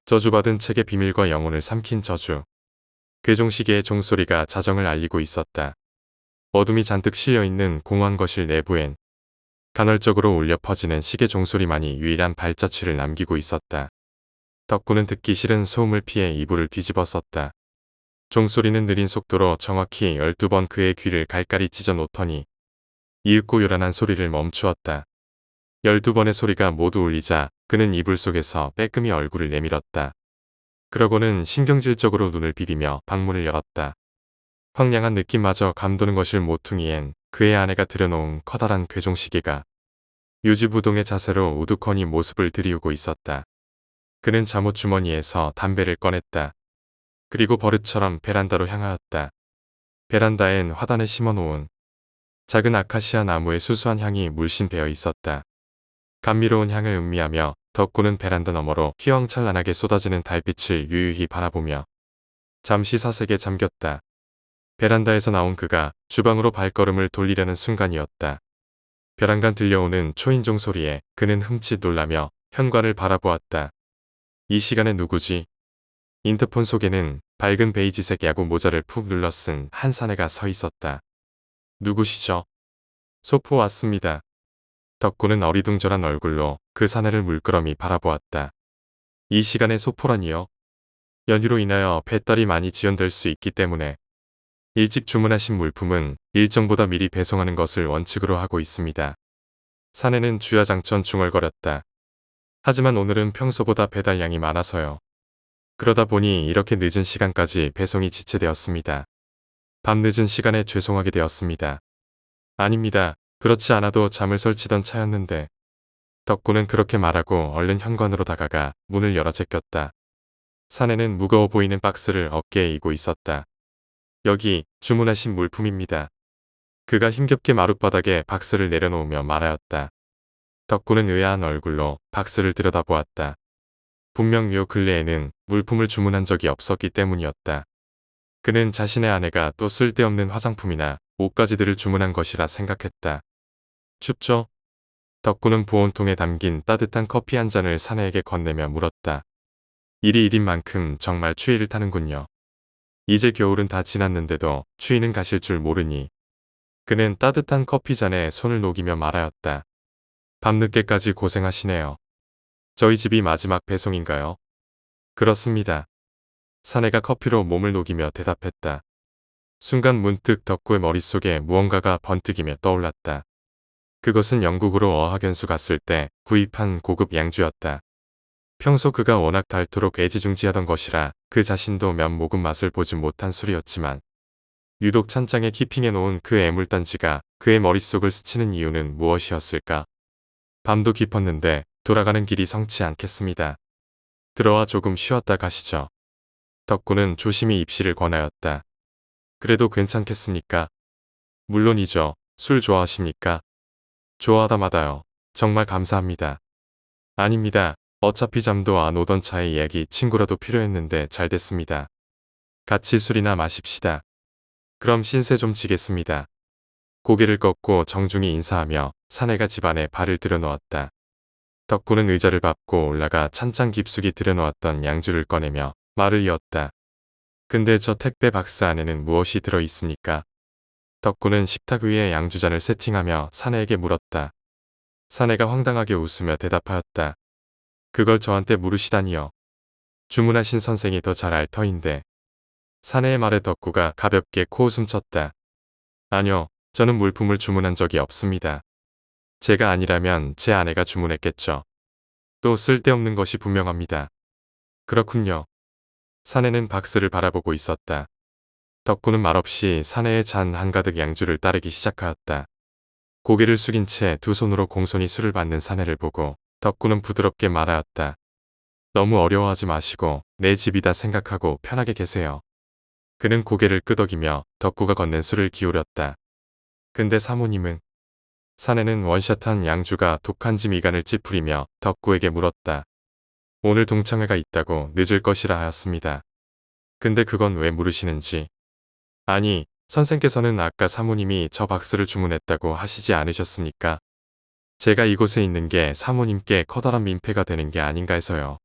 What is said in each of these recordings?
저주받은 책의 비밀과 영혼을 삼킨 저주. 괴종시계의 종소리가 자정을 알리고 있었다. 어둠이 잔뜩 실려있는 공황 거실 내부엔 간헐적으로 울려 퍼지는 시계 종소리만이 유일한 발자취를 남기고 있었다. 덕구는 듣기 싫은 소음을 피해 이불을 뒤집어 썼다. 종소리는 느린 속도로 정확히 12번 그의 귀를 갈갈이 찢어 놓더니 이윽고 요란한 소리를 멈추었다. 12번의 소리가 모두 울리자 그는 이불 속에서 빼끔히 얼굴을 내밀었다. 그러고는 신경질적으로 눈을 비비며 방문을 열었다. 황량한 느낌마저 감도는 거실 모퉁이엔 그의 아내가 들여놓은 커다란 괴종시계가 유지부동의 자세로 우두커니 모습을 들이우고 있었다. 그는 잠옷 주머니에서 담배를 꺼냈다. 그리고 버릇처럼 베란다로 향하였다. 베란다엔 화단에 심어놓은 작은 아카시아 나무의 수수한 향이 물씬 배어 있었다. 감미로운 향을 음미하며 덕구는 베란다 너머로 휘황찬란하게 쏟아지는 달빛을 유유히 바라보며 잠시 사색에 잠겼다. 베란다에서 나온 그가 주방으로 발걸음을 돌리려는 순간이었다. 벼랑간 들려오는 초인종 소리에 그는 흠칫 놀라며 현관을 바라보았다. 이 시간에 누구지? 인터폰 속에는 밝은 베이지색 야구 모자를 푹 눌러쓴 한 사내가 서 있었다. 누구시죠? 소포 왔습니다. 덕구는 어리둥절한 얼굴로 그 사내를 물끄러미 바라보았다. 이 시간에 소포라니요? 연휴로 인하여 배달이 많이 지연될 수 있기 때문에 일찍 주문하신 물품은 일정보다 미리 배송하는 것을 원칙으로 하고 있습니다. 사내는 주야장천 중얼거렸다. 하지만 오늘은 평소보다 배달량이 많아서요. 그러다 보니 이렇게 늦은 시간까지 배송이 지체되었습니다. 밤늦은 시간에 죄송하게 되었습니다. 아닙니다. 그렇지 않아도 잠을 설치던 차였는데. 덕구는 그렇게 말하고 얼른 현관으로 다가가 문을 열어 제꼈다. 사내는 무거워 보이는 박스를 어깨에 이고 있었다. 여기 주문하신 물품입니다. 그가 힘겹게 마룻바닥에 박스를 내려놓으며 말하였다. 덕구는 의아한 얼굴로 박스를 들여다보았다. 분명 요 근래에는 물품을 주문한 적이 없었기 때문이었다. 그는 자신의 아내가 또 쓸데없는 화장품이나 옷가지들을 주문한 것이라 생각했다. 춥죠? 덕구는 보온통에 담긴 따뜻한 커피 한 잔을 사내에게 건네며 물었다. 일이 일인 만큼 정말 추위를 타는군요. 이제 겨울은 다 지났는데도 추위는 가실 줄 모르니. 그는 따뜻한 커피 잔에 손을 녹이며 말하였다. 밤늦게까지 고생하시네요. 저희 집이 마지막 배송인가요? 그렇습니다. 사내가 커피로 몸을 녹이며 대답했다. 순간 문득 덕구의 머릿속에 무언가가 번뜩이며 떠올랐다. 그것은 영국으로 어학연수 갔을 때 구입한 고급 양주였다. 평소 그가 워낙 닳도록 애지중지하던 것이라 그 자신도 몇 모금 맛을 보지 못한 술이었지만 유독 찬장에 키핑해 놓은 그 애물단지가 그의 머릿속을 스치는 이유는 무엇이었을까? 밤도 깊었는데 돌아가는 길이 성치 않겠습니다. 들어와 조금 쉬었다 가시죠. 덕구는 조심히 입시를 권하였다. 그래도 괜찮겠습니까? 물론이죠. 술 좋아하십니까? 좋아하다마다요. 정말 감사합니다. 아닙니다. 어차피 잠도 안 오던 차에 이야기 친구라도 필요했는데 잘 됐습니다. 같이 술이나 마십시다. 그럼 신세 좀 지겠습니다. 고개를 꺾고 정중히 인사하며 사내가 집 안에 발을 들여놓았다. 덕구는 의자를 밟고 올라가 찬장 깊숙이 들여놓았던 양주를 꺼내며 말을 이었다. 근데 저 택배 박스 안에는 무엇이 들어 있습니까? 덕구는 식탁 위에 양주잔을 세팅하며 사내에게 물었다. 사내가 황당하게 웃으며 대답하였다. 그걸 저한테 물으시다니요. 주문하신 선생이 더 잘 알 터인데. 사내의 말에 덕구가 가볍게 코웃음 쳤다. 아니요, 저는 물품을 주문한 적이 없습니다. 제가 아니라면 제 아내가 주문했겠죠. 또 쓸데없는 것이 분명합니다. 그렇군요. 사내는 박스를 바라보고 있었다. 덕구는 말없이 사내의 잔 한가득 양주를 따르기 시작하였다. 고개를 숙인 채 두 손으로 공손히 술을 받는 사내를 보고 덕구는 부드럽게 말하였다. 너무 어려워하지 마시고 내 집이다 생각하고 편하게 계세요. 그는 고개를 끄덕이며 덕구가 건넨 술을 기울였다. 근데 사모님은? 사내는 원샷한 양주가 독한지 미간을 찌푸리며 덕구에게 물었다. 오늘 동창회가 있다고 늦을 것이라 하였습니다. 근데 그건 왜 물으시는지. 아니, 선생께서는 아까 사모님이 저 박스를 주문했다고 하시지 않으셨습니까? 제가 이곳에 있는 게 사모님께 커다란 민폐가 되는 게 아닌가 해서요.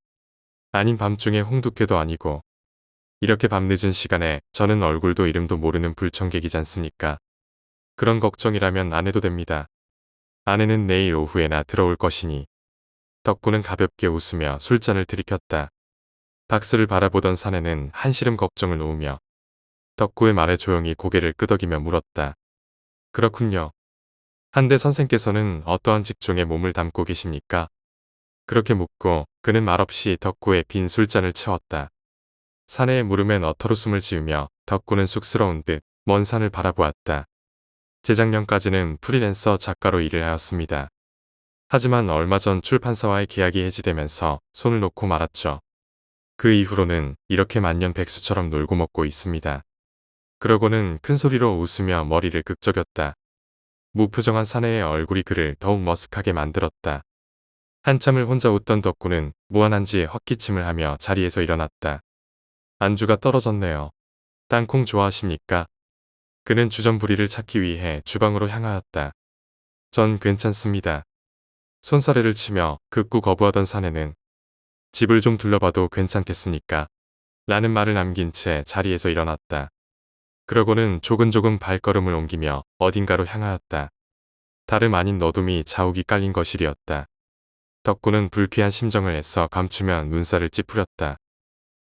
아닌 밤중에 홍두깨도 아니고 이렇게 밤늦은 시간에 저는 얼굴도 이름도 모르는 불청객이지 않습니까? 그런 걱정이라면 안 해도 됩니다. 아내는 내일 오후에나 들어올 것이니. 덕구는 가볍게 웃으며 술잔을 들이켰다. 박스를 바라보던 사내는 한시름 걱정을 놓으며 덕구의 말에 조용히 고개를 끄덕이며 물었다. 그렇군요. 한데 선생께서는 어떠한 직종에 몸을 담고 계십니까? 그렇게 묻고 그는 말없이 덕구의 빈 술잔을 채웠다. 사내의 물음엔 어터로 숨을 지으며 덕구는 쑥스러운 듯 먼 산을 바라보았다. 재작년까지는 프리랜서 작가로 일을 하였습니다. 하지만 얼마 전 출판사와의 계약이 해지되면서 손을 놓고 말았죠. 그 이후로는 이렇게 만년백수처럼 놀고 먹고 있습니다. 그러고는 큰 소리로 웃으며 머리를 극적였다. 무표정한 사내의 얼굴이 그를 더욱 머쓱하게 만들었다. 한참을 혼자 웃던 덕구는 무한한지 헛기침을 하며 자리에서 일어났다. 안주가 떨어졌네요. 땅콩 좋아하십니까? 그는 주전부리를 찾기 위해 주방으로 향하였다. 전 괜찮습니다. 손사래를 치며 극구 거부하던 사내는 집을 좀 둘러봐도 괜찮겠습니까? 라는 말을 남긴 채 자리에서 일어났다. 그러고는 조근조근 발걸음을 옮기며 어딘가로 향하였다. 다름 아닌 너둠이 자욱이 깔린 거실이었다. 덕구는 불쾌한 심정을 애써 감추며 눈살을 찌푸렸다.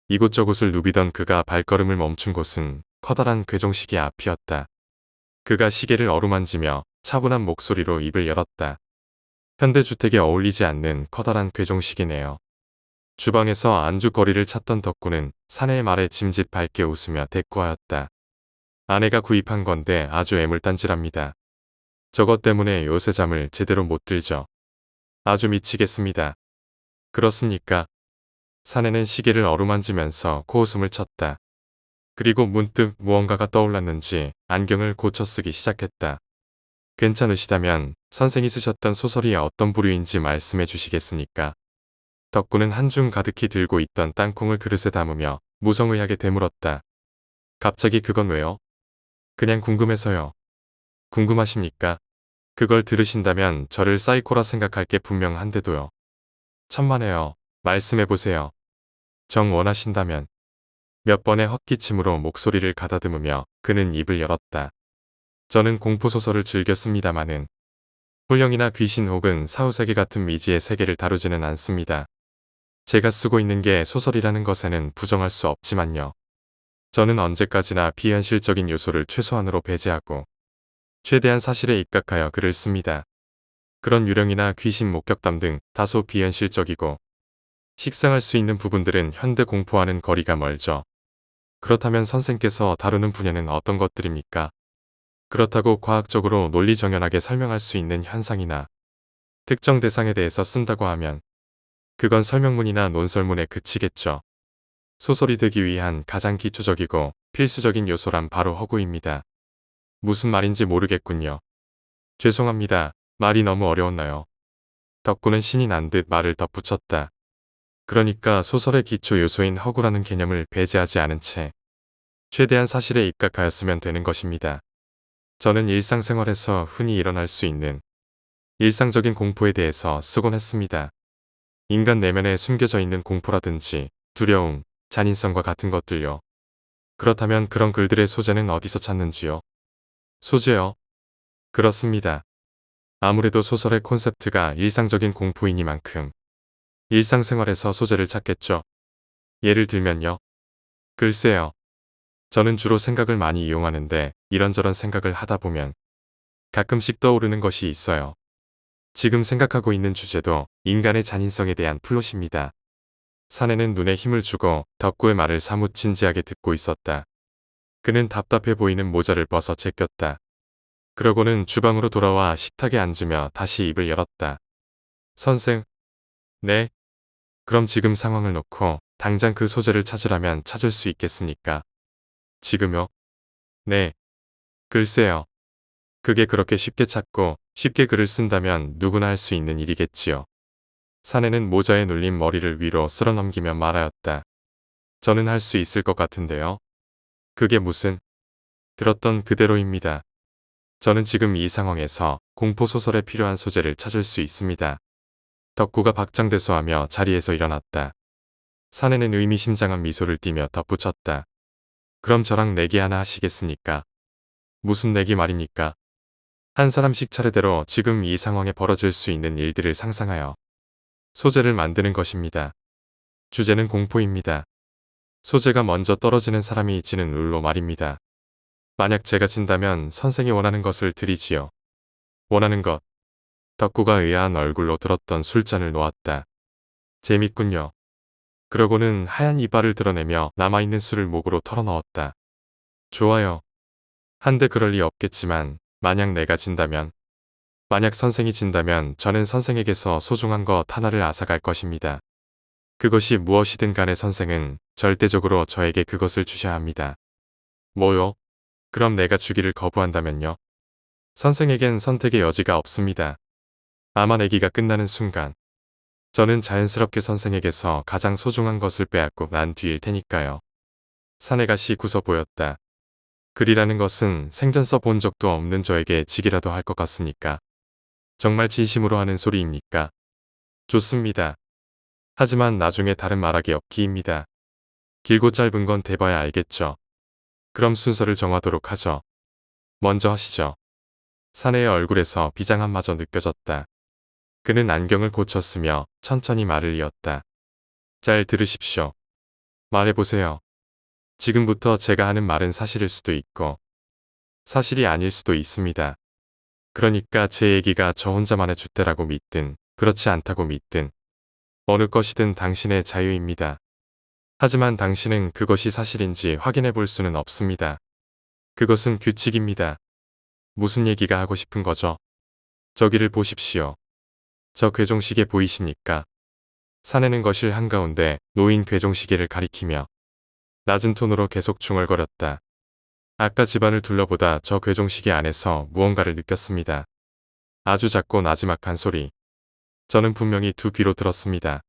이곳저곳을 누비던 그가 발걸음을 멈춘 곳은 커다란 괴종시계 앞이었다. 그가 시계를 어루만지며 차분한 목소리로 입을 열었다. 현대주택에 어울리지 않는 커다란 괴종시계네요. 주방에서 안주거리를 찾던 덕구는 사내의 말에 짐짓 밝게 웃으며 대꾸하였다. 아내가 구입한 건데 아주 애물단지랍니다. 저것 때문에 요새 잠을 제대로 못 들죠. 아주 미치겠습니다. 그렇습니까? 사내는 시계를 어루만지면서 코웃음을 쳤다. 그리고 문득 무언가가 떠올랐는지 안경을 고쳐 쓰기 시작했다. 괜찮으시다면 선생이 쓰셨던 소설이 어떤 부류인지 말씀해 주시겠습니까? 덕구는 한 줌 가득히 들고 있던 땅콩을 그릇에 담으며 무성의하게 되물었다. 갑자기 그건 왜요? 그냥 궁금해서요. 궁금하십니까? 그걸 들으신다면 저를 사이코라 생각할 게 분명한데도요. 천만에요. 말씀해보세요. 정 원하신다면. 몇 번의 헛기침으로 목소리를 가다듬으며 그는 입을 열었다. 저는 공포소설을 즐겨 씁니다마는 홀령이나 귀신 혹은 사후세계 같은 미지의 세계를 다루지는 않습니다. 제가 쓰고 있는 게 소설이라는 것에는 부정할 수 없지만요. 저는 언제까지나 비현실적인 요소를 최소한으로 배제하고 최대한 사실에 입각하여 글을 씁니다. 그런 유령이나 귀신 목격담 등 다소 비현실적이고 식상할 수 있는 부분들은 현대 공포와는 거리가 멀죠. 그렇다면 선생께서 다루는 분야는 어떤 것들입니까? 그렇다고 과학적으로 논리정연하게 설명할 수 있는 현상이나 특정 대상에 대해서 쓴다고 하면 그건 설명문이나 논설문에 그치겠죠. 소설이 되기 위한 가장 기초적이고 필수적인 요소란 바로 허구입니다. 무슨 말인지 모르겠군요. 죄송합니다. 말이 너무 어려웠나요? 덕구는 신이 난 듯 말을 덧붙였다. 그러니까 소설의 기초 요소인 허구라는 개념을 배제하지 않은 채 최대한 사실에 입각하였으면 되는 것입니다. 저는 일상생활에서 흔히 일어날 수 있는 일상적인 공포에 대해서 쓰곤 했습니다. 인간 내면에 숨겨져 있는 공포라든지 두려움, 잔인성과 같은 것들요. 그렇다면 그런 글들의 소재는 어디서 찾는지요? 소재요? 그렇습니다. 아무래도 소설의 콘셉트가 일상적인 공포이니만큼 일상생활에서 소재를 찾겠죠. 예를 들면요. 글쎄요. 저는 주로 생각을 많이 이용하는데 이런저런 생각을 하다 보면 가끔씩 떠오르는 것이 있어요. 지금 생각하고 있는 주제도 인간의 잔인성에 대한 플롯입니다. 사내는 눈에 힘을 주고 덕구의 말을 사뭇 진지하게 듣고 있었다. 그는 답답해 보이는 모자를 벗어 제꼈다. 그러고는 주방으로 돌아와 식탁에 앉으며 다시 입을 열었다. 선생, 네? 그럼 지금 상황을 놓고 당장 그 소재를 찾으라면 찾을 수 있겠습니까? 지금요? 네. 글쎄요. 그게 그렇게 쉽게 찾고 쉽게 글을 쓴다면 누구나 할 수 있는 일이겠지요. 사내는 모자에 눌린 머리를 위로 쓸어넘기며 말하였다. 저는 할 수 있을 것 같은데요. 그게 무슨? 들었던 그대로입니다. 저는 지금 이 상황에서 공포소설에 필요한 소재를 찾을 수 있습니다. 덕구가 박장대소하며 자리에서 일어났다. 사내는 의미심장한 미소를 띠며 덧붙였다. 그럼 저랑 내기 하나 하시겠습니까? 무슨 내기 말입니까? 한 사람씩 차례대로 지금 이 상황에 벌어질 수 있는 일들을 상상하여 소재를 만드는 것입니다. 주제는 공포입니다. 소재가 먼저 떨어지는 사람이 지는 룰로 말입니다. 만약 제가 진다면 선생이 원하는 것을 드리지요. 원하는 것. 덕구가 의아한 얼굴로 들었던 술잔을 놓았다. 재밌군요. 그러고는 하얀 이빨을 드러내며 남아있는 술을 목으로 털어넣었다. 좋아요. 한데 그럴 리 없겠지만 만약 내가 진다면, 만약 선생이 진다면 저는 선생에게서 소중한 것 하나를 앗아갈 것입니다. 그것이 무엇이든 간에 선생은 절대적으로 저에게 그것을 주셔야 합니다. 뭐요? 그럼 내가 주기를 거부한다면요? 선생에겐 선택의 여지가 없습니다. 아마 내기가 끝나는 순간 저는 자연스럽게 선생에게서 가장 소중한 것을 빼앗고 난 뒤일 테니까요. 사내가 시구서 보였다. 글이라는 것은 생전 써본 적도 없는 저에게 지기라도 할 것 같습니까? 정말 진심으로 하는 소리입니까? 좋습니다. 하지만 나중에 다른 말하기 없기입니다. 길고 짧은 건 대봐야 알겠죠. 그럼 순서를 정하도록 하죠. 먼저 하시죠. 사내의 얼굴에서 비장함마저 느껴졌다. 그는 안경을 고쳤으며 천천히 말을 이었다. 잘 들으십시오. 말해보세요. 지금부터 제가 하는 말은 사실일 수도 있고 사실이 아닐 수도 있습니다. 그러니까 제 얘기가 저 혼자만의 줏대라고 믿든 그렇지 않다고 믿든 어느 것이든 당신의 자유입니다. 하지만 당신은 그것이 사실인지 확인해 볼 수는 없습니다. 그것은 규칙입니다. 무슨 얘기가 하고 싶은 거죠? 저기를 보십시오. 저 괴종시계 보이십니까? 사내는 거실 한가운데 놓인 괴종시계를 가리키며 낮은 톤으로 계속 중얼거렸다. 아까 집안을 둘러보다 저 괴종시계 안에서 무언가를 느꼈습니다. 아주 작고 나지막한 소리. 저는 분명히 두 귀로 들었습니다.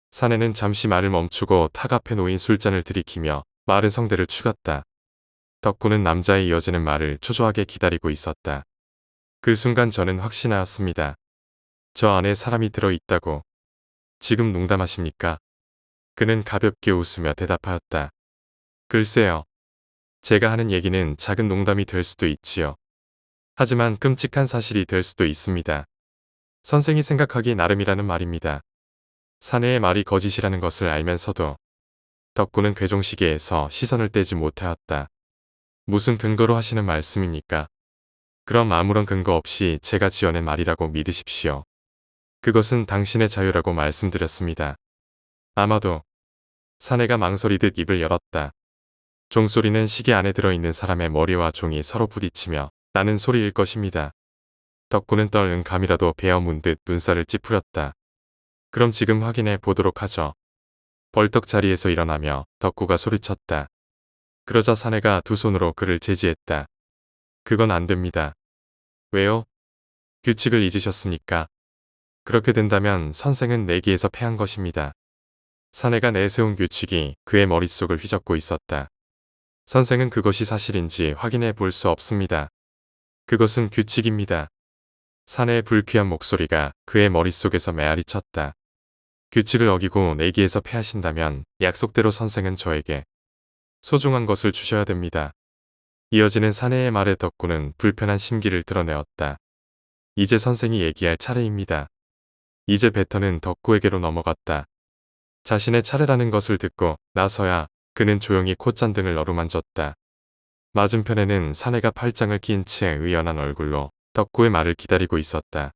사내는 잠시 말을 멈추고 탁 앞에 놓인 술잔을 들이키며 마른 성대를 축었다. 덕구는 남자의 이어지는 말을 초조하게 기다리고 있었다. 그 순간 저는 확신하였습니다. 저 안에 사람이 들어있다고. 지금 농담하십니까? 그는 가볍게 웃으며 대답하였다. 글쎄요. 제가 하는 얘기는 작은 농담이 될 수도 있지요. 하지만 끔찍한 사실이 될 수도 있습니다. 선생이 생각하기 나름이라는 말입니다. 사내의 말이 거짓이라는 것을 알면서도 덕구는 괴종시계에서 시선을 떼지 못하였다. 무슨 근거로 하시는 말씀입니까? 그럼 아무런 근거 없이 제가 지어낸 말이라고 믿으십시오. 그것은 당신의 자유라고 말씀드렸습니다. 아마도 사내가 망설이듯 입을 열었다. 종소리는 시계 안에 들어있는 사람의 머리와 종이 서로 부딪히며 나는 소리일 것입니다. 덕구는 떨는 감이라도 베어문 듯 눈살을 찌푸렸다. 그럼 지금 확인해 보도록 하죠. 벌떡 자리에서 일어나며 덕구가 소리쳤다. 그러자 사내가 두 손으로 그를 제지했다. 그건 안 됩니다. 왜요? 규칙을 잊으셨습니까? 그렇게 된다면 선생은 내기에서 패한 것입니다. 사내가 내세운 규칙이 그의 머릿속을 휘젓고 있었다. 선생은 그것이 사실인지 확인해 볼 수 없습니다. 그것은 규칙입니다. 사내의 불쾌한 목소리가 그의 머릿속에서 메아리 쳤다. 규칙을 어기고 내기에서 패하신다면 약속대로 선생은 저에게 소중한 것을 주셔야 됩니다. 이어지는 사내의 말에 덕구는 불편한 심기를 드러내었다. 이제 선생이 얘기할 차례입니다. 이제 배터는 덕구에게로 넘어갔다. 자신의 차례라는 것을 듣고 나서야 그는 조용히 콧잔등을 어루만졌다. 맞은편에는 사내가 팔짱을 낀 채 의연한 얼굴로 덕구의 말을 기다리고 있었다.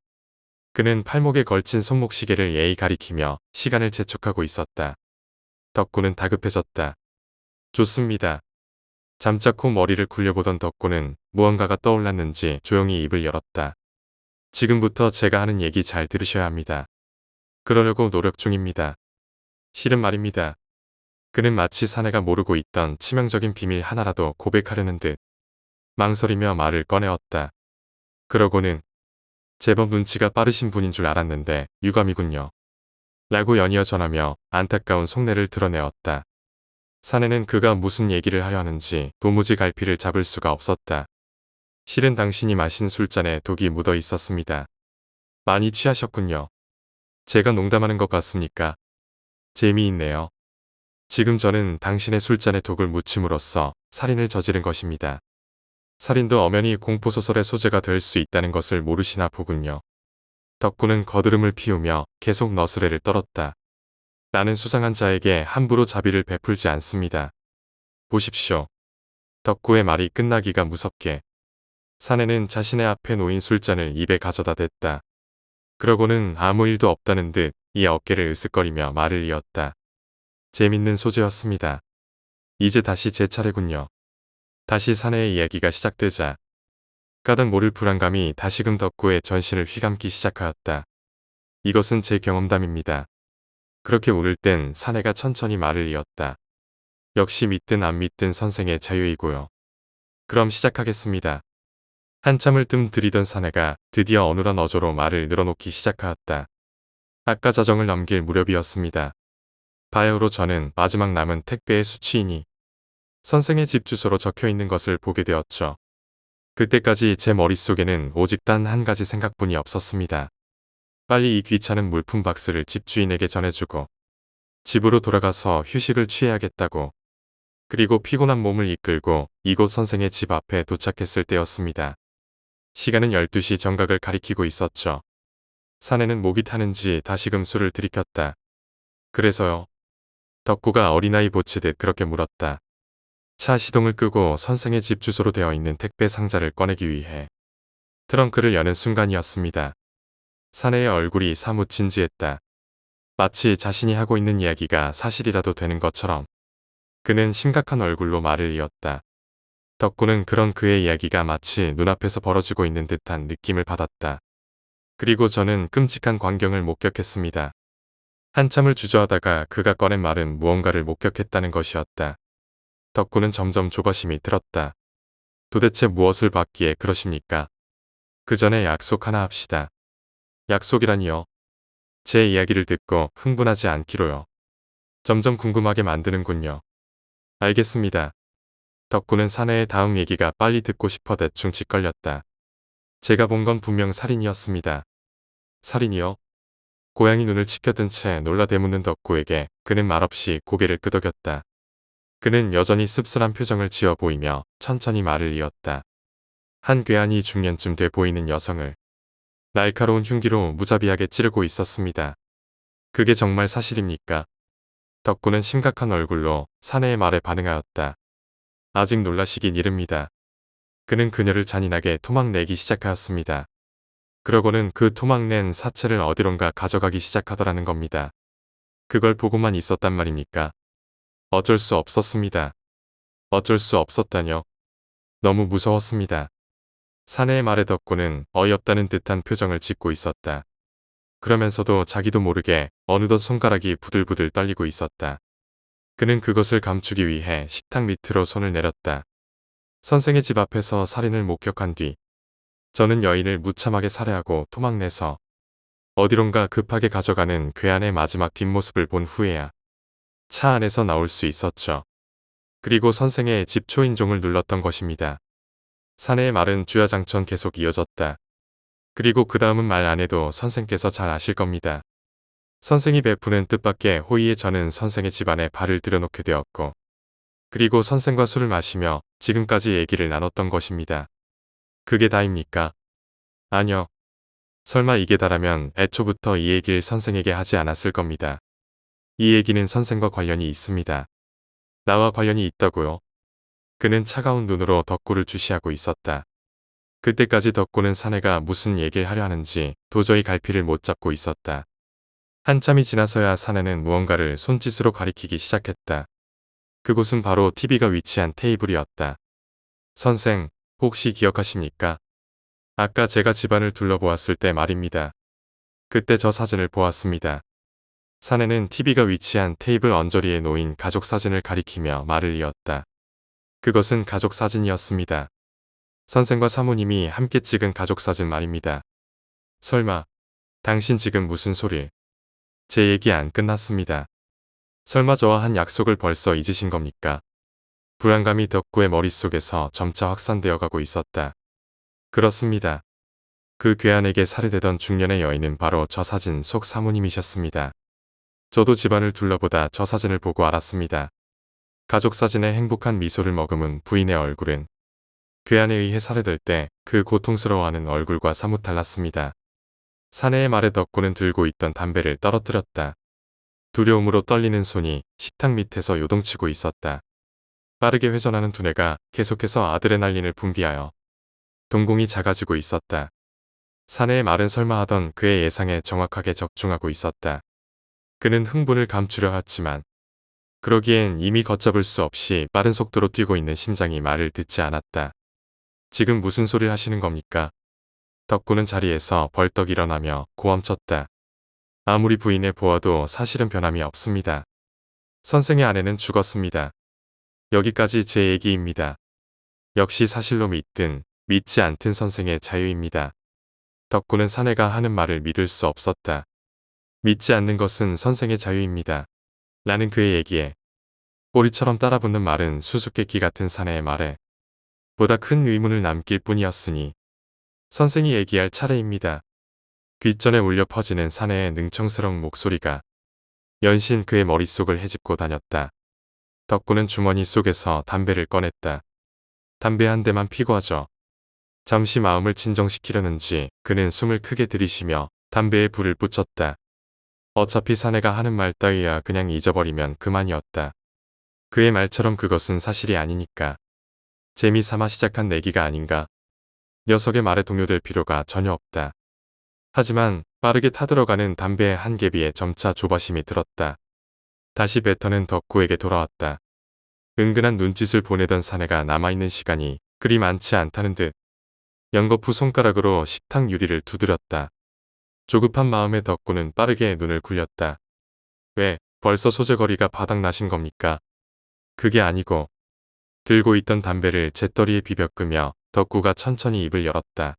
그는 팔목에 걸친 손목시계를 예의 가리키며 시간을 재촉하고 있었다. 덕구는 다급해졌다. 좋습니다. 잠자코 머리를 굴려보던 덕구는 무언가가 떠올랐는지 조용히 입을 열었다. 지금부터 제가 하는 얘기 잘 들으셔야 합니다. 그러려고 노력 중입니다. 실은 말입니다. 그는 마치 사내가 모르고 있던 치명적인 비밀 하나라도 고백하려는 듯 망설이며 말을 꺼내었다. 그러고는 제법 눈치가 빠르신 분인 줄 알았는데 유감이군요. 라고 연이어 전하며 안타까운 속내를 드러내었다. 사내는 그가 무슨 얘기를 하려 하는지 도무지 갈피를 잡을 수가 없었다. 실은 당신이 마신 술잔에 독이 묻어 있었습니다. 많이 취하셨군요. 제가 농담하는 것 같습니까? 재미있네요. 지금 저는 당신의 술잔에 독을 묻힘으로써 살인을 저지른 것입니다. 살인도 엄연히 공포소설의 소재가 될 수 있다는 것을 모르시나 보군요. 덕구는 거드름을 피우며 계속 너스레를 떨었다. 나는 수상한 자에게 함부로 자비를 베풀지 않습니다. 보십시오. 덕구의 말이 끝나기가 무섭게 사내는 자신의 앞에 놓인 술잔을 입에 가져다 댔다. 그러고는 아무 일도 없다는 듯 이 어깨를 으쓱거리며 말을 이었다. 재밌는 소재였습니다. 이제 다시 제 차례군요. 다시 사내의 이야기가 시작되자 까닭 모를 불안감이 다시금 덕구의 전신을 휘감기 시작하였다. 이것은 제 경험담입니다. 그렇게 울을 땐 사내가 천천히 말을 이었다. 역시 믿든 안 믿든 선생의 자유이고요. 그럼 시작하겠습니다. 한참을 뜸 들이던 사내가 드디어 어눌한 어조로 말을 늘어놓기 시작하였다. 아까 자정을 넘길 무렵이었습니다. 바야흐로 저는 마지막 남은 택배의 수취인이 선생의 집 주소로 적혀있는 것을 보게 되었죠. 그때까지 제 머릿속에는 오직 단 한 가지 생각뿐이 없었습니다. 빨리 이 귀찮은 물품 박스를 집주인에게 전해주고 집으로 돌아가서 휴식을 취해야겠다고. 그리고 피곤한 몸을 이끌고 이곳 선생의 집 앞에 도착했을 때였습니다. 시간은 12시 정각을 가리키고 있었죠. 사내는 목이 타는지 다시금 술을 들이켰다. 그래서요? 덕구가 어린아이 보치듯 그렇게 물었다. 차 시동을 끄고 선생의 집 주소로 되어 있는 택배 상자를 꺼내기 위해 트렁크를 여는 순간이었습니다. 사내의 얼굴이 사뭇 진지했다. 마치 자신이 하고 있는 이야기가 사실이라도 되는 것처럼 그는 심각한 얼굴로 말을 이었다. 덕구는 그런 그의 이야기가 마치 눈앞에서 벌어지고 있는 듯한 느낌을 받았다. 그리고 저는 끔찍한 광경을 목격했습니다. 한참을 주저하다가 그가 꺼낸 말은 무언가를 목격했다는 것이었다. 덕구는 점점 조바심이 들었다. 도대체 무엇을 받기에 그러십니까? 그 전에 약속 하나 합시다. 약속이라니요? 제 이야기를 듣고 흥분하지 않기로요. 점점 궁금하게 만드는군요. 알겠습니다. 덕구는 사내의 다음 얘기가 빨리 듣고 싶어 대충 짓걸렸다. 제가 본 건 분명 살인이었습니다. 살인이요? 고양이 눈을 치켜든 채 놀라 대묻는 덕구에게 그는 말없이 고개를 끄덕였다. 그는 여전히 씁쓸한 표정을 지어 보이며 천천히 말을 이었다. 한 괴한이 중년쯤 돼 보이는 여성을 날카로운 흉기로 무자비하게 찌르고 있었습니다. 그게 정말 사실입니까? 덕구는 심각한 얼굴로 사내의 말에 반응하였다. 아직 놀라시긴 이릅니다. 그는 그녀를 잔인하게 토막내기 시작하였습니다. 그러고는 그 토막낸 사체를 어디론가 가져가기 시작하더라는 겁니다. 그걸 보고만 있었단 말입니까? 어쩔 수 없었습니다. 어쩔 수 없었다뇨? 너무 무서웠습니다. 사내의 말에 덕구는 어이없다는 듯한 표정을 짓고 있었다. 그러면서도 자기도 모르게 어느덧 손가락이 부들부들 떨리고 있었다. 그는 그것을 감추기 위해 식탁 밑으로 손을 내렸다. 선생의 집 앞에서 살인을 목격한 뒤 저는 여인을 무참하게 살해하고 토막내서 어디론가 급하게 가져가는 괴한의 마지막 뒷모습을 본 후에야 차 안에서 나올 수 있었죠. 그리고 선생의 집 초인종을 눌렀던 것입니다. 사내의 말은 주야장천 계속 이어졌다. 그리고 그 다음은 말 안 해도 선생께서 잘 아실 겁니다. 선생이 베푸는 뜻밖의 호의에 저는 선생의 집안에 발을 들여놓게 되었고 그리고 선생과 술을 마시며 지금까지 얘기를 나눴던 것입니다. 그게 다입니까? 아니요. 설마 이게 다라면 애초부터 이 얘기를 선생에게 하지 않았을 겁니다. 이 얘기는 선생과 관련이 있습니다. 나와 관련이 있다고요? 그는 차가운 눈으로 덕구를 주시하고 있었다. 그때까지 덕구는 사내가 무슨 얘기를 하려 하는지 도저히 갈피를 못 잡고 있었다. 한참이 지나서야 사내는 무언가를 손짓으로 가리키기 시작했다. 그곳은 바로 TV가 위치한 테이블이었다. 선생, 혹시 기억하십니까? 아까 제가 집안을 둘러보았을 때 말입니다. 그때 저 사진을 보았습니다. 사내는 TV가 위치한 테이블 언저리에 놓인 가족 사진을 가리키며 말을 이었다. 그것은 가족 사진이었습니다. 선생과 사모님이 함께 찍은 가족 사진 말입니다. 설마, 당신 지금 무슨 소릴? 제 얘기 안 끝났습니다. 설마 저와 한 약속을 벌써 잊으신 겁니까? 불안감이 덕구의 머릿속에서 점차 확산되어 가고 있었다. 그렇습니다. 그 괴한에게 살해되던 중년의 여인은 바로 저 사진 속 사모님이셨습니다. 저도 집안을 둘러보다 저 사진을 보고 알았습니다. 가족 사진에 행복한 미소를 머금은 부인의 얼굴은 괴한에 의해 살해될 때 그 고통스러워하는 얼굴과 사뭇 달랐습니다. 사내의 말에 덕구는 들고 있던 담배를 떨어뜨렸다. 두려움으로 떨리는 손이 식탁 밑에서 요동치고 있었다. 빠르게 회전하는 두뇌가 계속해서 아드레날린을 분비하여 동공이 작아지고 있었다. 사내의 말은 설마 하던 그의 예상에 정확하게 적중하고 있었다. 그는 흥분을 감추려 했지만 그러기엔 이미 걷잡을 수 없이 빠른 속도로 뛰고 있는 심장이 말을 듣지 않았다. 지금 무슨 소리를 하시는 겁니까? 덕구는 자리에서 벌떡 일어나며 고함쳤다. 아무리 부인을 보아도 사실은 변함이 없습니다. 선생의 아내는 죽었습니다. 여기까지 제 얘기입니다. 역시 사실로 믿든 믿지 않든 선생의 자유입니다. 덕구는 사내가 하는 말을 믿을 수 없었다. 믿지 않는 것은 선생의 자유입니다. 라는 그의 얘기에 꼬리처럼 따라붙는 말은 수수께끼 같은 사내의 말에 보다 큰 의문을 남길 뿐이었으니 선생이 얘기할 차례입니다. 귓전에 울려 퍼지는 사내의 능청스러운 목소리가 연신 그의 머릿속을 헤집고 다녔다. 덕구는 주머니 속에서 담배를 꺼냈다. 담배 한 대만 피고 하죠. 잠시 마음을 진정시키려는지 그는 숨을 크게 들이쉬며 담배에 불을 붙였다. 어차피 사내가 하는 말 따위야 그냥 잊어버리면 그만이었다. 그의 말처럼 그것은 사실이 아니니까. 재미삼아 시작한 내기가 아닌가. 녀석의 말에 동요될 필요가 전혀 없다. 하지만 빠르게 타들어가는 담배의 한 개비에 점차 조바심이 들었다. 다시 뱉어는 덕구에게 돌아왔다. 은근한 눈짓을 보내던 사내가 남아있는 시간이 그리 많지 않다는 듯 연거푸 손가락으로 식탁 유리를 두드렸다. 조급한 마음에 덕구는 빠르게 눈을 굴렸다. 왜 벌써 소재거리가 바닥나신 겁니까? 그게 아니고 들고 있던 담배를 재떨이에 비벼 끄며 덕구가 천천히 입을 열었다.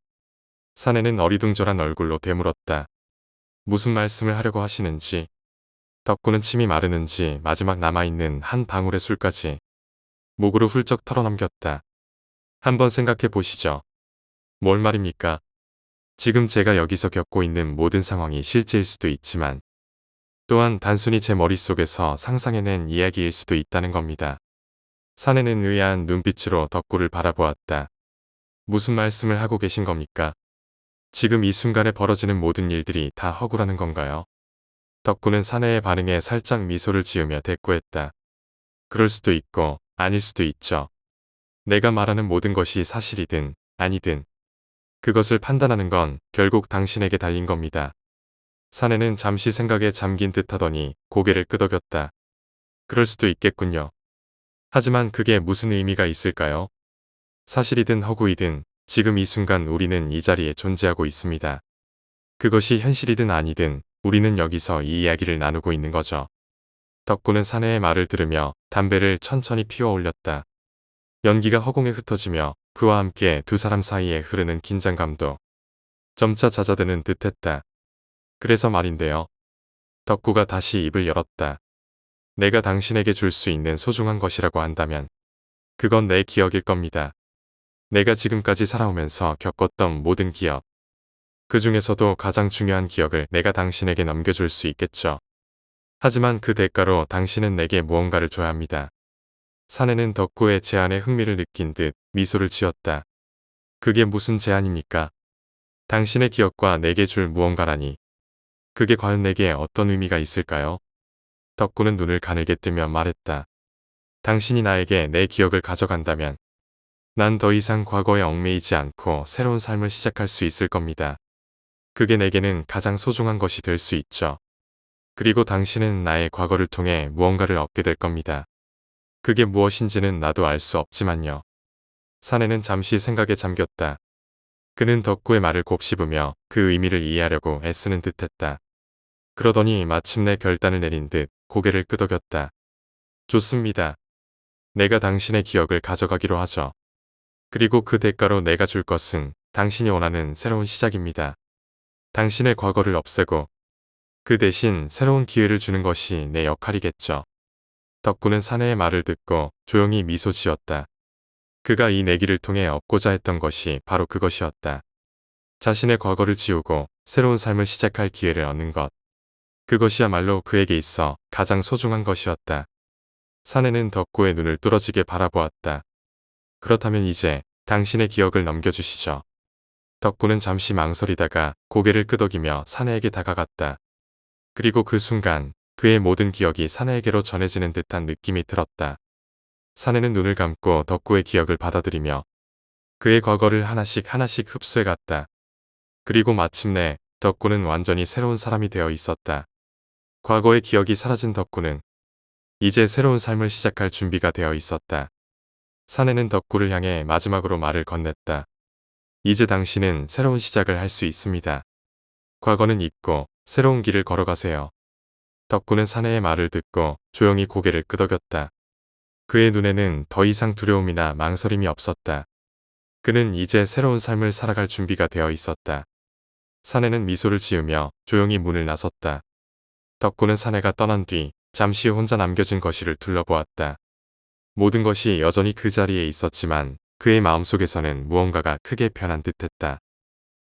사내는 어리둥절한 얼굴로 되물었다. 무슨 말씀을 하려고 하시는지. 덕구는 침이 마르는지 마지막 남아있는 한 방울의 술까지 목으로 훌쩍 털어넘겼다. 한번 생각해 보시죠. 뭘 말입니까? 지금 제가 여기서 겪고 있는 모든 상황이 실제일 수도 있지만 또한 단순히 제 머릿속에서 상상해낸 이야기일 수도 있다는 겁니다. 사내는 의아한 눈빛으로 덕구를 바라보았다. 무슨 말씀을 하고 계신 겁니까? 지금 이 순간에 벌어지는 모든 일들이 다 허구라는 건가요? 덕구는 사내의 반응에 살짝 미소를 지으며 대꾸했다. 그럴 수도 있고 아닐 수도 있죠. 내가 말하는 모든 것이 사실이든 아니든 그것을 판단하는 건 결국 당신에게 달린 겁니다. 사내는 잠시 생각에 잠긴 듯하더니 고개를 끄덕였다. 그럴 수도 있겠군요. 하지만 그게 무슨 의미가 있을까요? 사실이든 허구이든 지금 이 순간 우리는 이 자리에 존재하고 있습니다. 그것이 현실이든 아니든 우리는 여기서 이 이야기를 나누고 있는 거죠. 덕구는 사내의 말을 들으며 담배를 천천히 피워 올렸다. 연기가 허공에 흩어지며 그와 함께 두 사람 사이에 흐르는 긴장감도 점차 잦아드는 듯했다. 그래서 말인데요. 덕구가 다시 입을 열었다. 내가 당신에게 줄 수 있는 소중한 것이라고 한다면 그건 내 기억일 겁니다. 내가 지금까지 살아오면서 겪었던 모든 기억. 그 중에서도 가장 중요한 기억을 내가 당신에게 넘겨줄 수 있겠죠. 하지만 그 대가로 당신은 내게 무언가를 줘야 합니다. 사내는 덕구의 제안에 흥미를 느낀 듯 미소를 지었다. 그게 무슨 제안입니까? 당신의 기억과 내게 줄 무언가라니. 그게 과연 내게 어떤 의미가 있을까요? 덕구는 눈을 가늘게 뜨며 말했다. 당신이 나에게 내 기억을 가져간다면 난 더 이상 과거에 얽매이지 않고 새로운 삶을 시작할 수 있을 겁니다. 그게 내게는 가장 소중한 것이 될 수 있죠. 그리고 당신은 나의 과거를 통해 무언가를 얻게 될 겁니다. 그게 무엇인지는 나도 알 수 없지만요. 사내는 잠시 생각에 잠겼다. 그는 덕구의 말을 곱씹으며 그 의미를 이해하려고 애쓰는 듯했다. 그러더니 마침내 결단을 내린 듯 고개를 끄덕였다. 좋습니다. 내가 당신의 기억을 가져가기로 하죠. 그리고 그 대가로 내가 줄 것은 당신이 원하는 새로운 시작입니다. 당신의 과거를 없애고 그 대신 새로운 기회를 주는 것이 내 역할이겠죠. 덕구는 사내의 말을 듣고 조용히 미소 지었다. 그가 이 내기를 통해 얻고자 했던 것이 바로 그것이었다. 자신의 과거를 지우고 새로운 삶을 시작할 기회를 얻는 것. 그것이야말로 그에게 있어 가장 소중한 것이었다. 사내는 덕구의 눈을 뚫어지게 바라보았다. 그렇다면 이제 당신의 기억을 넘겨주시죠. 덕구는 잠시 망설이다가 고개를 끄덕이며 사내에게 다가갔다. 그리고 그 순간 그의 모든 기억이 사내에게로 전해지는 듯한 느낌이 들었다. 사내는 눈을 감고 덕구의 기억을 받아들이며 그의 과거를 하나씩 하나씩 흡수해갔다. 그리고 마침내 덕구는 완전히 새로운 사람이 되어 있었다. 과거의 기억이 사라진 덕구는 이제 새로운 삶을 시작할 준비가 되어 있었다. 사내는 덕구를 향해 마지막으로 말을 건넸다. 이제 당신은 새로운 시작을 할 수 있습니다. 과거는 잊고 새로운 길을 걸어가세요. 덕구는 사내의 말을 듣고 조용히 고개를 끄덕였다. 그의 눈에는 더 이상 두려움이나 망설임이 없었다. 그는 이제 새로운 삶을 살아갈 준비가 되어 있었다. 사내는 미소를 지으며 조용히 문을 나섰다. 덕구는 사내가 떠난 뒤 잠시 혼자 남겨진 거실을 둘러보았다. 모든 것이 여전히 그 자리에 있었지만 그의 마음속에서는 무언가가 크게 변한 듯했다.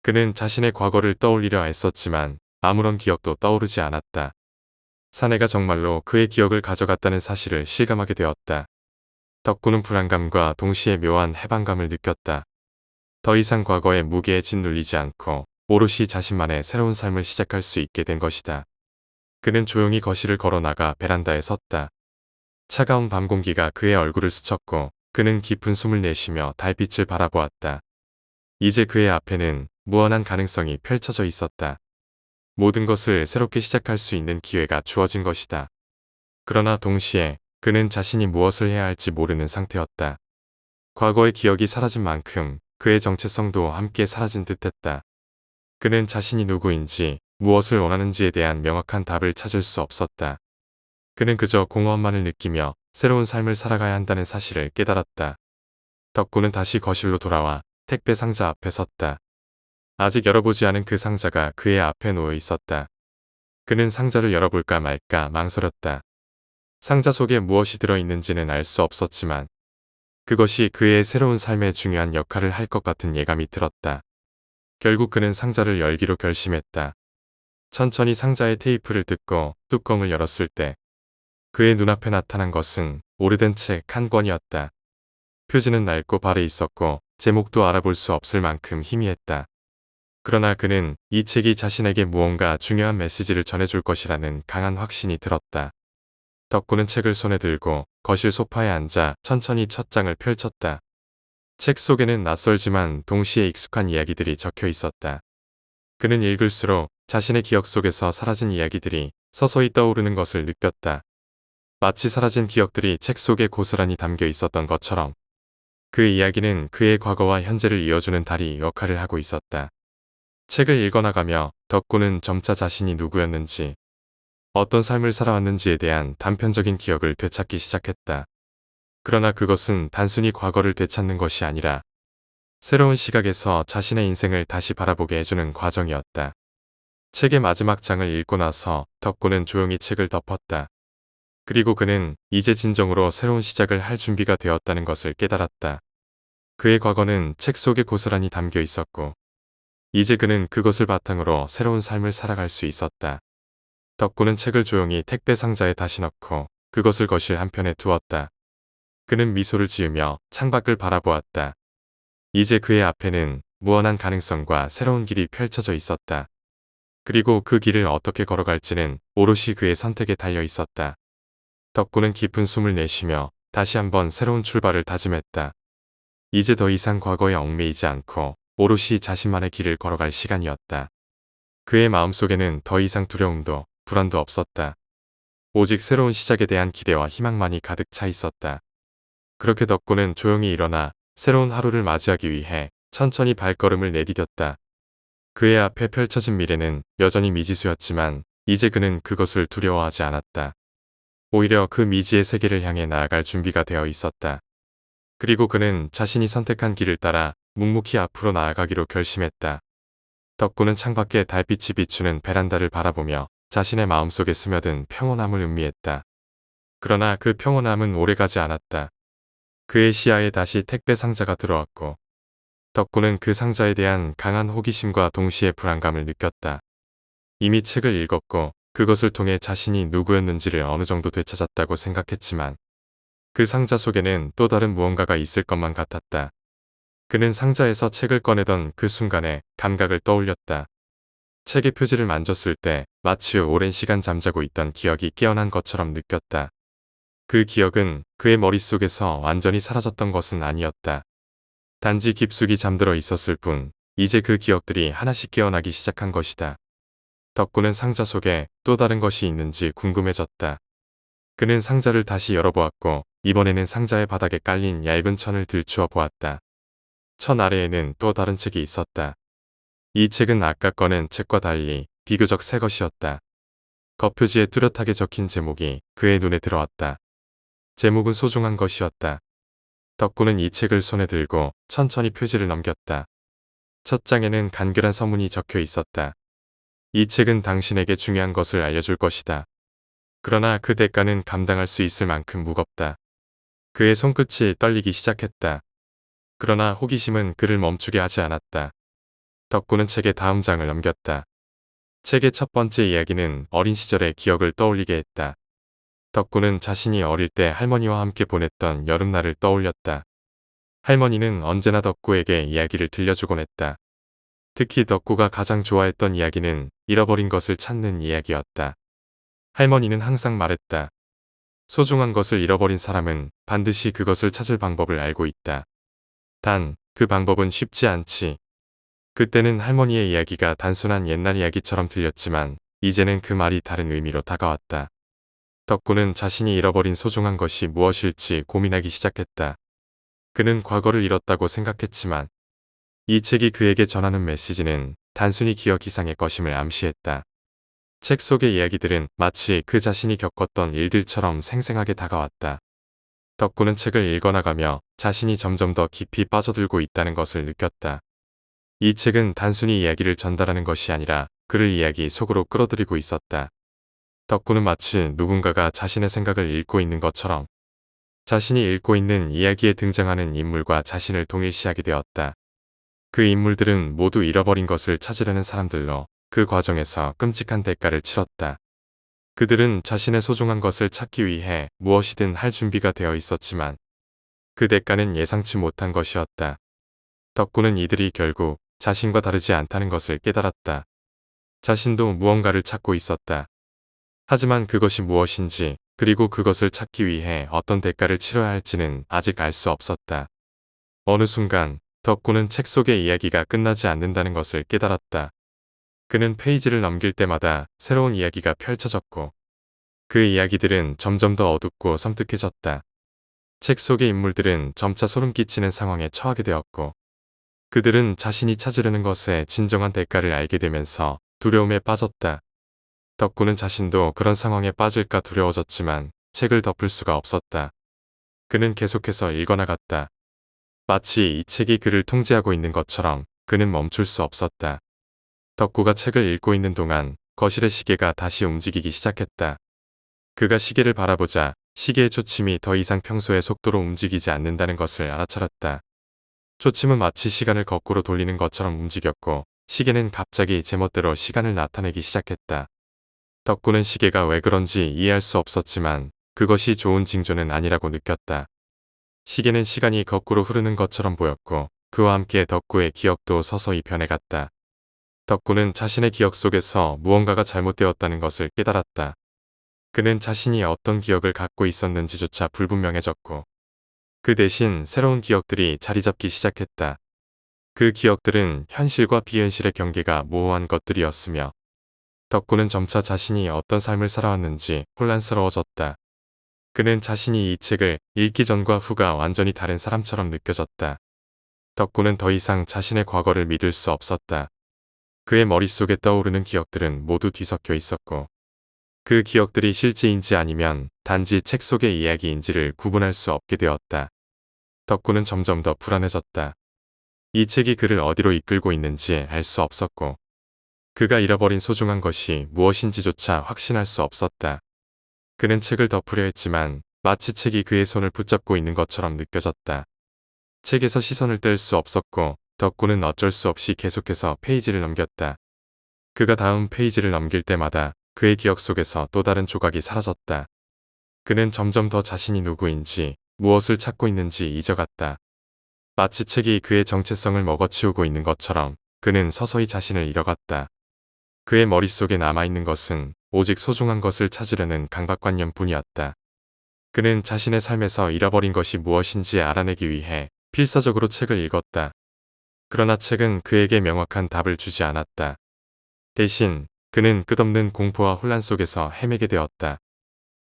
그는 자신의 과거를 떠올리려 애썼지만 아무런 기억도 떠오르지 않았다. 사내가 정말로 그의 기억을 가져갔다는 사실을 실감하게 되었다. 덕구는 불안감과 동시에 묘한 해방감을 느꼈다. 더 이상 과거의 무게에 짓눌리지 않고 오롯이 자신만의 새로운 삶을 시작할 수 있게 된 것이다. 그는 조용히 거실을 걸어 나가 베란다에 섰다. 차가운 밤 공기가 그의 얼굴을 스쳤고 그는 깊은 숨을 내쉬며 달빛을 바라보았다. 이제 그의 앞에는 무한한 가능성이 펼쳐져 있었다. 모든 것을 새롭게 시작할 수 있는 기회가 주어진 것이다. 그러나 동시에 그는 자신이 무엇을 해야 할지 모르는 상태였다. 과거의 기억이 사라진 만큼 그의 정체성도 함께 사라진 듯했다. 그는 자신이 누구인지 무엇을 원하는지에 대한 명확한 답을 찾을 수 없었다. 그는 그저 공허함만을 느끼며 새로운 삶을 살아가야 한다는 사실을 깨달았다. 덕구는 다시 거실로 돌아와 택배 상자 앞에 섰다. 아직 열어보지 않은 그 상자가 그의 앞에 놓여 있었다. 그는 상자를 열어볼까 말까 망설였다. 상자 속에 무엇이 들어있는지는 알 수 없었지만 그것이 그의 새로운 삶에 중요한 역할을 할 것 같은 예감이 들었다. 결국 그는 상자를 열기로 결심했다. 천천히 상자의 테이프를 뜯고 뚜껑을 열었을 때 그의 눈앞에 나타난 것은 오래된 책 한 권이었다. 표지는 낡고 발에 있었고 제목도 알아볼 수 없을 만큼 희미했다. 그러나 그는 이 책이 자신에게 무언가 중요한 메시지를 전해줄 것이라는 강한 확신이 들었다. 덕구는 책을 손에 들고 거실 소파에 앉아 천천히 첫 장을 펼쳤다. 책 속에는 낯설지만 동시에 익숙한 이야기들이 적혀 있었다. 그는 읽을수록 자신의 기억 속에서 사라진 이야기들이 서서히 떠오르는 것을 느꼈다. 마치 사라진 기억들이 책 속에 고스란히 담겨 있었던 것처럼 그 이야기는 그의 과거와 현재를 이어주는 다리 역할을 하고 있었다. 책을 읽어나가며 덕구는 점차 자신이 누구였는지, 어떤 삶을 살아왔는지에 대한 단편적인 기억을 되찾기 시작했다. 그러나 그것은 단순히 과거를 되찾는 것이 아니라 새로운 시각에서 자신의 인생을 다시 바라보게 해주는 과정이었다. 책의 마지막 장을 읽고 나서 덕구는 조용히 책을 덮었다. 그리고 그는 이제 진정으로 새로운 시작을 할 준비가 되었다는 것을 깨달았다. 그의 과거는 책 속에 고스란히 담겨 있었고 이제 그는 그것을 바탕으로 새로운 삶을 살아갈 수 있었다. 덕구는 책을 조용히 택배 상자에 다시 넣고 그것을 거실 한편에 두었다. 그는 미소를 지으며 창밖을 바라보았다. 이제 그의 앞에는 무한한 가능성과 새로운 길이 펼쳐져 있었다. 그리고 그 길을 어떻게 걸어갈지는 오롯이 그의 선택에 달려 있었다. 덕구는 깊은 숨을 내쉬며 다시 한번 새로운 출발을 다짐했다. 이제 더 이상 과거에 얽매이지 않고 오롯이 자신만의 길을 걸어갈 시간이었다. 그의 마음속에는 더 이상 두려움도 불안도 없었다. 오직 새로운 시작에 대한 기대와 희망만이 가득 차 있었다. 그렇게 덕구는 조용히 일어나 새로운 하루를 맞이하기 위해 천천히 발걸음을 내디뎠다. 그의 앞에 펼쳐진 미래는 여전히 미지수였지만 이제 그는 그것을 두려워하지 않았다. 오히려 그 미지의 세계를 향해 나아갈 준비가 되어 있었다. 그리고 그는 자신이 선택한 길을 따라 묵묵히 앞으로 나아가기로 결심했다. 덕구는 창밖에 달빛이 비추는 베란다를 바라보며 자신의 마음속에 스며든 평온함을 음미했다. 그러나 그 평온함은 오래가지 않았다. 그의 시야에 다시 택배 상자가 들어왔고 덕구는 그 상자에 대한 강한 호기심과 동시에 불안감을 느꼈다. 이미 책을 읽었고 그것을 통해 자신이 누구였는지를 어느 정도 되찾았다고 생각했지만 그 상자 속에는 또 다른 무언가가 있을 것만 같았다. 그는 상자에서 책을 꺼내던 그 순간에 감각을 떠올렸다. 책의 표지를 만졌을 때 마치 오랜 시간 잠자고 있던 기억이 깨어난 것처럼 느꼈다. 그 기억은 그의 머릿속에서 완전히 사라졌던 것은 아니었다. 단지 깊숙이 잠들어 있었을 뿐 이제 그 기억들이 하나씩 깨어나기 시작한 것이다. 덕구는 상자 속에 또 다른 것이 있는지 궁금해졌다. 그는 상자를 다시 열어보았고 이번에는 상자의 바닥에 깔린 얇은 천을 들추어 보았다. 천 아래에는 또 다른 책이 있었다. 이 책은 아까 꺼낸 책과 달리 비교적 새 것이었다. 겉표지에 뚜렷하게 적힌 제목이 그의 눈에 들어왔다. 제목은 소중한 것이었다. 덕구는 이 책을 손에 들고 천천히 표지를 넘겼다. 첫 장에는 간결한 서문이 적혀 있었다. 이 책은 당신에게 중요한 것을 알려줄 것이다. 그러나 그 대가는 감당할 수 있을 만큼 무겁다. 그의 손끝이 떨리기 시작했다. 그러나 호기심은 그를 멈추게 하지 않았다. 덕구는 책의 다음 장을 넘겼다. 책의 첫 번째 이야기는 어린 시절의 기억을 떠올리게 했다. 덕구는 자신이 어릴 때 할머니와 함께 보냈던 여름날을 떠올렸다. 할머니는 언제나 덕구에게 이야기를 들려주곤 했다. 특히 덕구가 가장 좋아했던 이야기는 잃어버린 것을 찾는 이야기였다. 할머니는 항상 말했다. 소중한 것을 잃어버린 사람은 반드시 그것을 찾을 방법을 알고 있다. 단, 그 방법은 쉽지 않지. 그때는 할머니의 이야기가 단순한 옛날 이야기처럼 들렸지만 이제는 그 말이 다른 의미로 다가왔다. 덕구는 자신이 잃어버린 소중한 것이 무엇일지 고민하기 시작했다. 그는 과거를 잃었다고 생각했지만 이 책이 그에게 전하는 메시지는 단순히 기억 이상의 것임을 암시했다. 책 속의 이야기들은 마치 그 자신이 겪었던 일들처럼 생생하게 다가왔다. 덕구는 책을 읽어나가며 자신이 점점 더 깊이 빠져들고 있다는 것을 느꼈다. 이 책은 단순히 이야기를 전달하는 것이 아니라 그를 이야기 속으로 끌어들이고 있었다. 덕구는 마치 누군가가 자신의 생각을 읽고 있는 것처럼 자신이 읽고 있는 이야기에 등장하는 인물과 자신을 동일시하게 되었다. 그 인물들은 모두 잃어버린 것을 찾으려는 사람들로 그 과정에서 끔찍한 대가를 치렀다. 그들은 자신의 소중한 것을 찾기 위해 무엇이든 할 준비가 되어 있었지만 그 대가는 예상치 못한 것이었다. 덕구는 이들이 결국 자신과 다르지 않다는 것을 깨달았다. 자신도 무언가를 찾고 있었다. 하지만 그것이 무엇인지 그리고 그것을 찾기 위해 어떤 대가를 치러야 할지는 아직 알 수 없었다. 어느 순간 덕구는 책 속의 이야기가 끝나지 않는다는 것을 깨달았다. 그는 페이지를 넘길 때마다 새로운 이야기가 펼쳐졌고 그 이야기들은 점점 더 어둡고 섬뜩해졌다. 책 속의 인물들은 점차 소름 끼치는 상황에 처하게 되었고 그들은 자신이 찾으려는 것의 진정한 대가를 알게 되면서 두려움에 빠졌다. 덕구는 자신도 그런 상황에 빠질까 두려워졌지만 책을 덮을 수가 없었다. 그는 계속해서 읽어나갔다. 마치 이 책이 그를 통제하고 있는 것처럼 그는 멈출 수 없었다. 덕구가 책을 읽고 있는 동안 거실의 시계가 다시 움직이기 시작했다. 그가 시계를 바라보자 시계의 초침이 더 이상 평소의 속도로 움직이지 않는다는 것을 알아차렸다. 초침은 마치 시간을 거꾸로 돌리는 것처럼 움직였고 시계는 갑자기 제멋대로 시간을 나타내기 시작했다. 덕구는 시계가 왜 그런지 이해할 수 없었지만 그것이 좋은 징조는 아니라고 느꼈다. 시계는 시간이 거꾸로 흐르는 것처럼 보였고 그와 함께 덕구의 기억도 서서히 변해갔다. 덕구는 자신의 기억 속에서 무언가가 잘못되었다는 것을 깨달았다. 그는 자신이 어떤 기억을 갖고 있었는지조차 불분명해졌고 그 대신 새로운 기억들이 자리 잡기 시작했다. 그 기억들은 현실과 비현실의 경계가 모호한 것들이었으며 덕구는 점차 자신이 어떤 삶을 살아왔는지 혼란스러워졌다. 그는 자신이 이 책을 읽기 전과 후가 완전히 다른 사람처럼 느껴졌다. 덕구는 더 이상 자신의 과거를 믿을 수 없었다. 그의 머릿속에 떠오르는 기억들은 모두 뒤섞여 있었고 그 기억들이 실제인지 아니면 단지 책 속의 이야기인지를 구분할 수 없게 되었다. 덕구는 점점 더 불안해졌다. 이 책이 그를 어디로 이끌고 있는지 알 수 없었고 그가 잃어버린 소중한 것이 무엇인지조차 확신할 수 없었다. 그는 책을 덮으려 했지만 마치 책이 그의 손을 붙잡고 있는 것처럼 느껴졌다. 책에서 시선을 뗄 수 없었고 덕구는 어쩔 수 없이 계속해서 페이지를 넘겼다. 그가 다음 페이지를 넘길 때마다 그의 기억 속에서 또 다른 조각이 사라졌다. 그는 점점 더 자신이 누구인지, 무엇을 찾고 있는지 잊어갔다. 마치 책이 그의 정체성을 먹어치우고 있는 것처럼 그는 서서히 자신을 잃어갔다. 그의 머릿속에 남아있는 것은 오직 소중한 것을 찾으려는 강박관념뿐이었다. 그는 자신의 삶에서 잃어버린 것이 무엇인지 알아내기 위해 필사적으로 책을 읽었다. 그러나 책은 그에게 명확한 답을 주지 않았다. 대신 그는 끝없는 공포와 혼란 속에서 헤매게 되었다.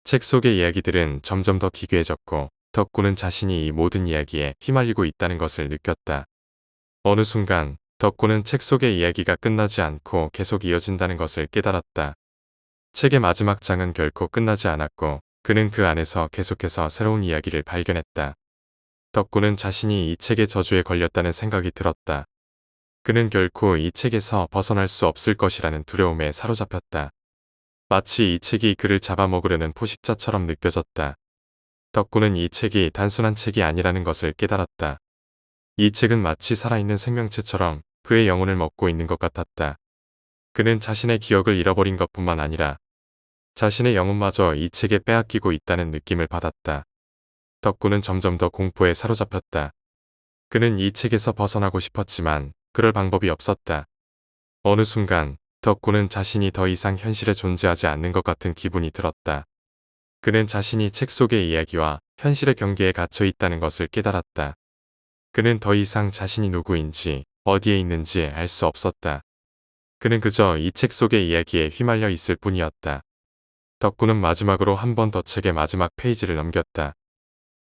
책 속의 이야기들은 점점 더 기괴해졌고 덕구는 자신이 이 모든 이야기에 휘말리고 있다는 것을 느꼈다. 어느 순간 덕구는 책 속의 이야기가 끝나지 않고 계속 이어진다는 것을 깨달았다. 책의 마지막 장은 결코 끝나지 않았고 그는 그 안에서 계속해서 새로운 이야기를 발견했다. 덕구는 자신이 이 책의 저주에 걸렸다는 생각이 들었다. 그는 결코 이 책에서 벗어날 수 없을 것이라는 두려움에 사로잡혔다. 마치 이 책이 그를 잡아먹으려는 포식자처럼 느껴졌다. 덕구는 이 책이 단순한 책이 아니라는 것을 깨달았다. 이 책은 마치 살아있는 생명체처럼 그의 영혼을 먹고 있는 것 같았다. 그는 자신의 기억을 잃어버린 것뿐만 아니라 자신의 영혼마저 이 책에 빼앗기고 있다는 느낌을 받았다. 덕구는 점점 더 공포에 사로잡혔다. 그는 이 책에서 벗어나고 싶었지만 그럴 방법이 없었다. 어느 순간 덕구는 자신이 더 이상 현실에 존재하지 않는 것 같은 기분이 들었다. 그는 자신이 책 속의 이야기와 현실의 경계에 갇혀 있다는 것을 깨달았다. 그는 더 이상 자신이 누구인지 어디에 있는지 알 수 없었다. 그는 그저 이 책 속의 이야기에 휘말려 있을 뿐이었다. 덕구는 마지막으로 한 번 더 책의 마지막 페이지를 넘겼다.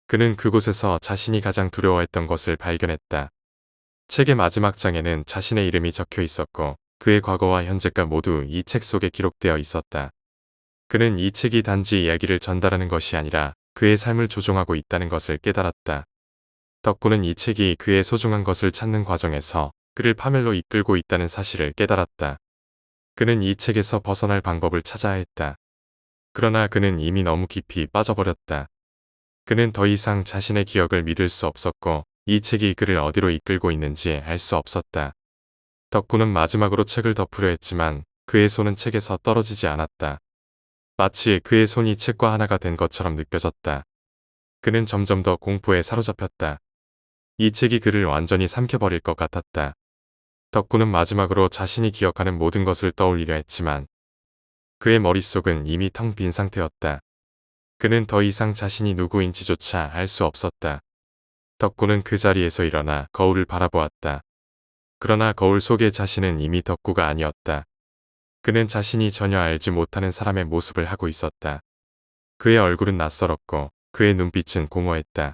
그는 그곳에서 자신이 가장 두려워했던 것을 발견했다. 책의 마지막 장에는 자신의 이름이 적혀 있었고 그의 과거와 현재가 모두 이 책 속에 기록되어 있었다. 그는 이 책이 단지 이야기를 전달하는 것이 아니라 그의 삶을 조종하고 있다는 것을 깨달았다. 덕구는 이 책이 그의 소중한 것을 찾는 과정에서 그를 파멸로 이끌고 있다는 사실을 깨달았다. 그는 이 책에서 벗어날 방법을 찾아야 했다. 그러나 그는 이미 너무 깊이 빠져버렸다. 그는 더 이상 자신의 기억을 믿을 수 없었고 이 책이 그를 어디로 이끌고 있는지 알 수 없었다. 덕구는 마지막으로 책을 덮으려 했지만 그의 손은 책에서 떨어지지 않았다. 마치 그의 손이 책과 하나가 된 것처럼 느껴졌다. 그는 점점 더 공포에 사로잡혔다. 이 책이 그를 완전히 삼켜버릴 것 같았다. 덕구는 마지막으로 자신이 기억하는 모든 것을 떠올리려 했지만 그의 머릿속은 이미 텅 빈 상태였다. 그는 더 이상 자신이 누구인지조차 알 수 없었다. 덕구는 그 자리에서 일어나 거울을 바라보았다. 그러나 거울 속의 자신은 이미 덕구가 아니었다. 그는 자신이 전혀 알지 못하는 사람의 모습을 하고 있었다. 그의 얼굴은 낯설었고 그의 눈빛은 공허했다.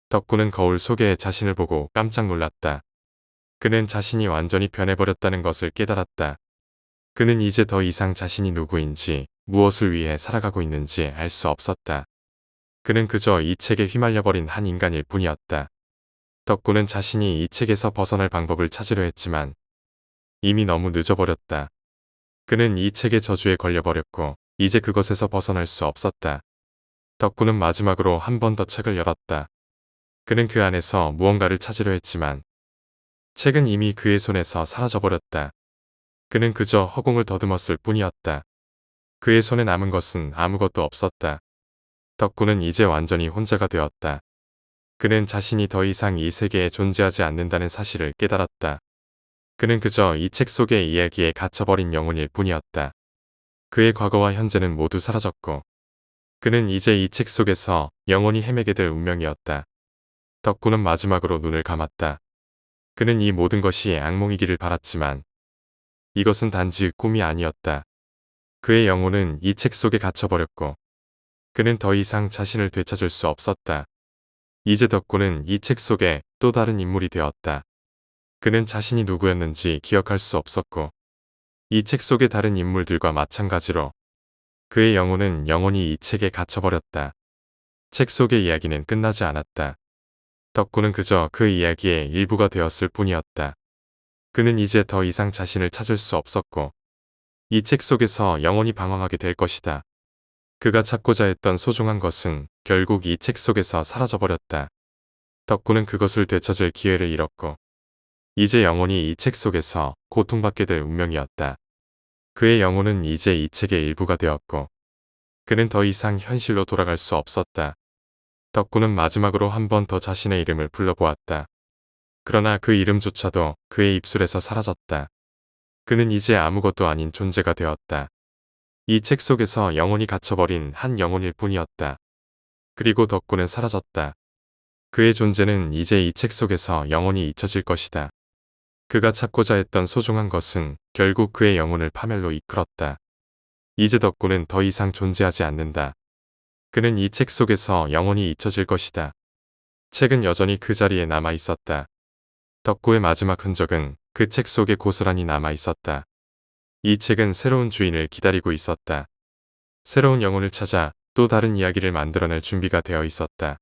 덕구는 거울 속의 자신을 보고 깜짝 놀랐다. 그는 자신이 완전히 변해버렸다는 것을 깨달았다. 그는 이제 더 이상 자신이 누구인지 무엇을 위해 살아가고 있는지 알 수 없었다. 그는 그저 이 책에 휘말려버린 한 인간일 뿐이었다. 덕구는 자신이 이 책에서 벗어날 방법을 찾으려 했지만 이미 너무 늦어버렸다. 그는 이 책의 저주에 걸려버렸고 이제 그것에서 벗어날 수 없었다. 덕구는 마지막으로 한 번 더 책을 열었다. 그는 그 안에서 무언가를 찾으려 했지만 책은 이미 그의 손에서 사라져버렸다. 그는 그저 허공을 더듬었을 뿐이었다. 그의 손에 남은 것은 아무것도 없었다. 덕구는 이제 완전히 혼자가 되었다. 그는 자신이 더 이상 이 세계에 존재하지 않는다는 사실을 깨달았다. 그는 그저 이 책 속의 이야기에 갇혀버린 영혼일 뿐이었다. 그의 과거와 현재는 모두 사라졌고 그는 이제 이 책 속에서 영원히 헤매게 될 운명이었다. 덕구는 마지막으로 눈을 감았다. 그는 이 모든 것이 악몽이기를 바랐지만 이것은 단지 꿈이 아니었다. 그의 영혼은 이 책 속에 갇혀버렸고 그는 더 이상 자신을 되찾을 수 없었다. 이제 덕구는 이 책 속에 또 다른 인물이 되었다. 그는 자신이 누구였는지 기억할 수 없었고 이 책 속의 다른 인물들과 마찬가지로 그의 영혼은 영원히 이 책에 갇혀버렸다. 책 속의 이야기는 끝나지 않았다. 덕구는 그저 그 이야기의 일부가 되었을 뿐이었다. 그는 이제 더 이상 자신을 찾을 수 없었고 이 책 속에서 영원히 방황하게 될 것이다. 그가 찾고자 했던 소중한 것은 결국 이 책 속에서 사라져버렸다. 덕구는 그것을 되찾을 기회를 잃었고 이제 영원히 이 책 속에서 고통받게 될 운명이었다. 그의 영혼은 이제 이 책의 일부가 되었고 그는 더 이상 현실로 돌아갈 수 없었다. 덕구는 마지막으로 한 번 더 자신의 이름을 불러보았다. 그러나 그 이름조차도 그의 입술에서 사라졌다. 그는 이제 아무것도 아닌 존재가 되었다. 이 책 속에서 영혼이 갇혀버린 한 영혼일 뿐이었다. 그리고 덕구는 사라졌다. 그의 존재는 이제 이 책 속에서 영원히 잊혀질 것이다. 그가 찾고자 했던 소중한 것은 결국 그의 영혼을 파멸로 이끌었다. 이제 덕구는 더 이상 존재하지 않는다. 그는 이 책 속에서 영원히 잊혀질 것이다. 책은 여전히 그 자리에 남아 있었다. 덕구의 마지막 흔적은 그 책 속에 고스란히 남아 있었다. 이 책은 새로운 주인을 기다리고 있었다. 새로운 영혼을 찾아 또 다른 이야기를 만들어낼 준비가 되어 있었다.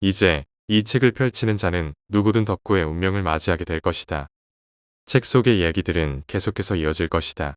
이제 이 책을 펼치는 자는 누구든 덕구의 운명을 맞이하게 될 것이다. 책 속의 이야기들은 계속해서 이어질 것이다.